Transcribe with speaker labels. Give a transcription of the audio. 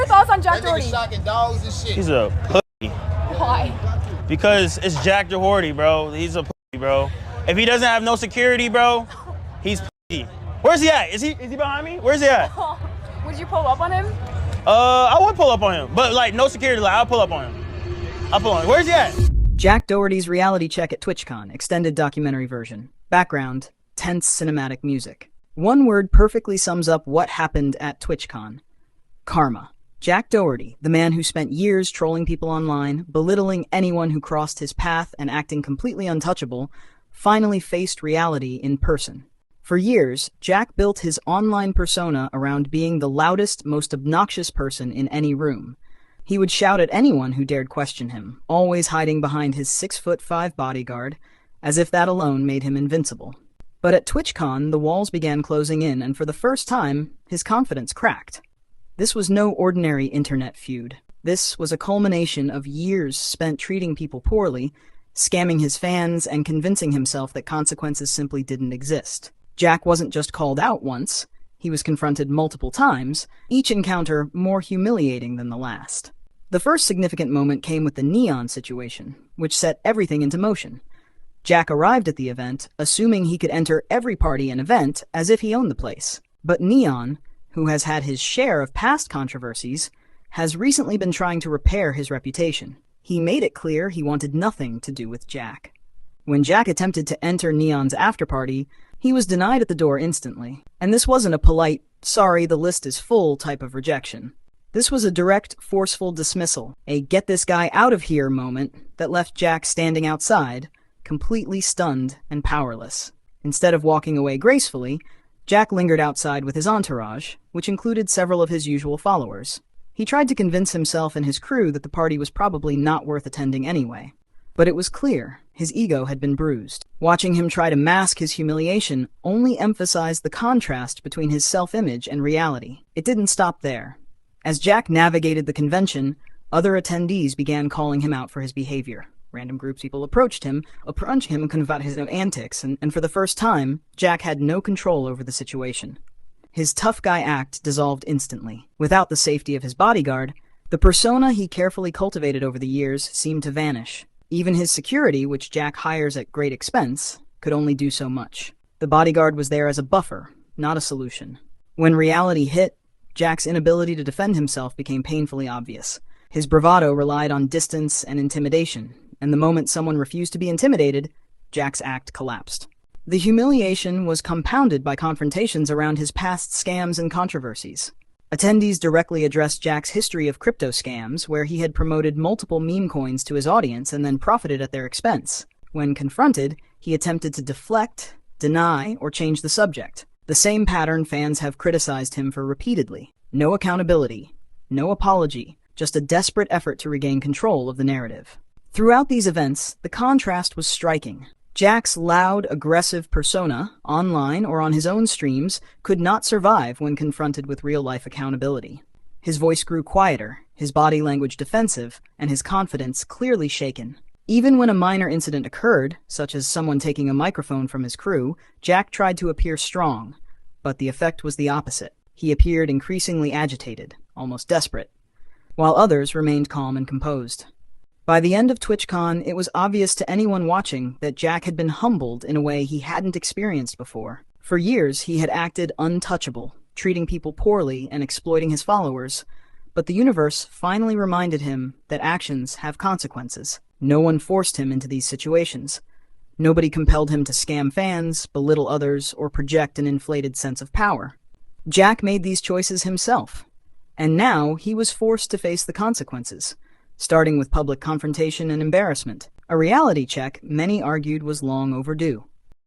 Speaker 1: thoughts on Jack
Speaker 2: That nigga
Speaker 1: Doherty?
Speaker 2: shocking dogs and shit.
Speaker 3: He's a pussy.
Speaker 1: Why?
Speaker 3: Because it's Jack Doherty, bro. He's a pussy, bro. If he doesn't have no security, bro, he's pussy. Where's he at? Is he behind me? Where's he at?
Speaker 1: Would you pull up on him?
Speaker 3: I would pull up on him, but like no security. Like I'll pull up on him. I'll pull on him. Where's he at?
Speaker 4: Jack Doherty's reality check at TwitchCon, extended documentary version. Background, tense cinematic music. One word perfectly sums up what happened at TwitchCon. Karma. Jack Doherty, the man who spent years trolling people online, belittling anyone who crossed his path and acting completely untouchable, finally faced reality in person. For years, Jack built his online persona around being the loudest, most obnoxious person in any room. He would shout at anyone who dared question him, always hiding behind his 6'5" bodyguard, as if that alone made him invincible. But at TwitchCon, the walls began closing in, and for the first time, his confidence cracked. This was no ordinary internet feud. This was a culmination of years spent treating people poorly, scamming his fans, and convincing himself that consequences simply didn't exist. Jack wasn't just called out once, he was confronted multiple times, each encounter more humiliating than the last. The first significant moment came with the Neon situation, which set everything into motion. Jack arrived at the event, assuming he could enter every party and event as if he owned the place. But Neon, who has had his share of past controversies, has recently been trying to repair his reputation. He made it clear he wanted nothing to do with Jack. When Jack attempted to enter Neon's afterparty, he was denied at the door instantly. And this wasn't a polite, sorry, the list is full type of rejection. This was a direct, forceful dismissal, a get this guy out of here moment that left Jack standing outside, completely stunned and powerless. Instead of walking away gracefully, Jack lingered outside with his entourage, which included several of his usual followers. He tried to convince himself and his crew that the party was probably not worth attending anyway. But it was clear his ego had been bruised. Watching him try to mask his humiliation only emphasized the contrast between his self-image and reality. It didn't stop there. As Jack navigated the convention, other attendees began calling him out for his behavior. Random groups of people approached him about his antics, and for the first time, Jack had no control over the situation. His tough guy act dissolved instantly. Without the safety of his bodyguard, the persona he carefully cultivated over the years seemed to vanish. Even his security, which Jack hires at great expense, could only do so much. The bodyguard was there as a buffer, not a solution. When reality hit, Jack's inability to defend himself became painfully obvious. His bravado relied on distance and intimidation, and the moment someone refused to be intimidated, Jack's act collapsed. The humiliation was compounded by confrontations around his past scams and controversies. Attendees directly addressed Jack's history of crypto scams, where he had promoted multiple meme coins to his audience and then profited at their expense. When confronted, he attempted to deflect, deny, or change the subject. The same pattern fans have criticized him for repeatedly. No accountability, no apology, just a desperate effort to regain control of the narrative. Throughout these events, the contrast was striking. Jack's loud, aggressive persona, online or on his own streams, could not survive when confronted with real-life accountability. His voice grew quieter, his body language defensive, and his confidence clearly shaken. Even when a minor incident occurred, such as someone taking a microphone from his crew, Jack tried to appear strong, but the effect was the opposite. He appeared increasingly agitated, almost desperate, while others remained calm and composed. By the end of TwitchCon, it was obvious to anyone watching that Jack had been humbled in a way he hadn't experienced before. For years, he had acted untouchable, treating people poorly and exploiting his followers, but the universe finally reminded him that actions have consequences. No one forced him into these situations. Nobody compelled him to scam fans, belittle others, or project an inflated sense of power. Jack made these choices himself, and now he was forced to face the consequences, starting with public confrontation and embarrassment, a reality check many argued was long overdue.